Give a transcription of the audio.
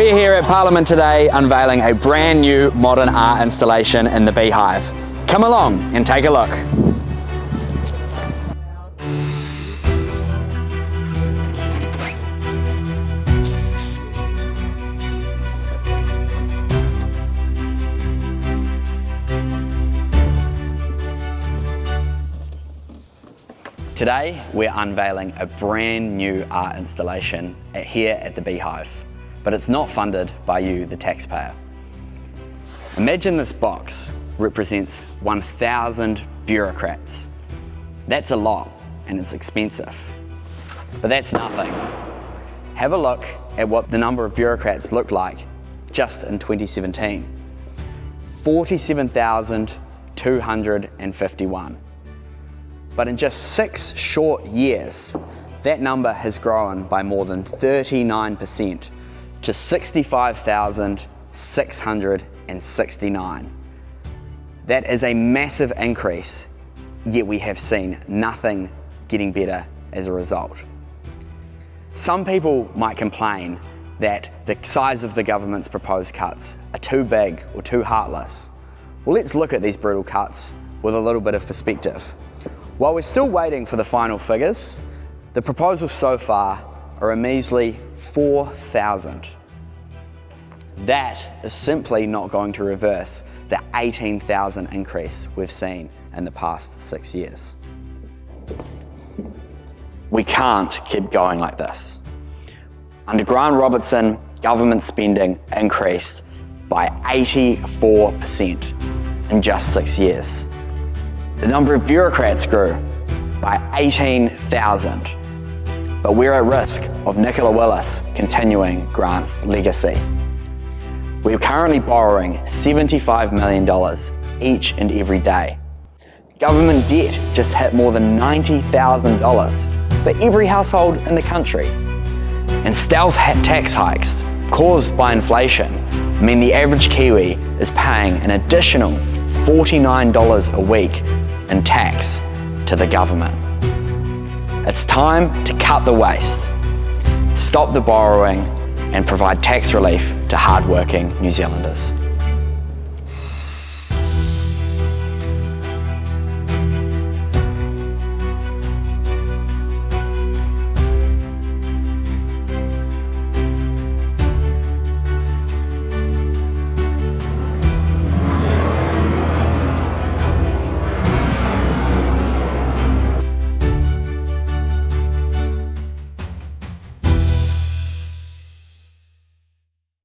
We're here at Parliament today unveiling a brand new modern art installation in the Beehive. Come along and take a look. Today we're unveiling a brand new art installation here at the Beehive, but it's not funded by you, the taxpayer. Imagine this box represents 1,000 bureaucrats. That's a lot and it's expensive, but that's nothing. Have a look at what the number of bureaucrats looked like just in 2017. 47,251. But in just 6 short years, that number has grown by more than 39% to 65,669. That is a massive increase, yet we have seen nothing getting better as a result. Some people might complain that the size of the government's proposed cuts are too big or too heartless. Well, let's look at these brutal cuts with a little bit of perspective. While we're still waiting for the final figures, the proposals so far are a measly 4,000. That is simply not going to reverse the 18,000 increase we've seen in the past 6 years. We can't keep going like this. Under Grant Robertson, government spending increased by 84% in just 6 years. The number of bureaucrats grew by 18,000, but we're at risk of Nicola Willis continuing Grant's legacy. We're currently borrowing $75 million each and every day. Government debt just hit more than $90,000 for every household in the country. And stealth tax hikes caused by inflation mean the average Kiwi is paying an additional $49 a week in tax to the government. It's time to cut the waste, stop the borrowing, and provide tax relief to hard-working New Zealanders.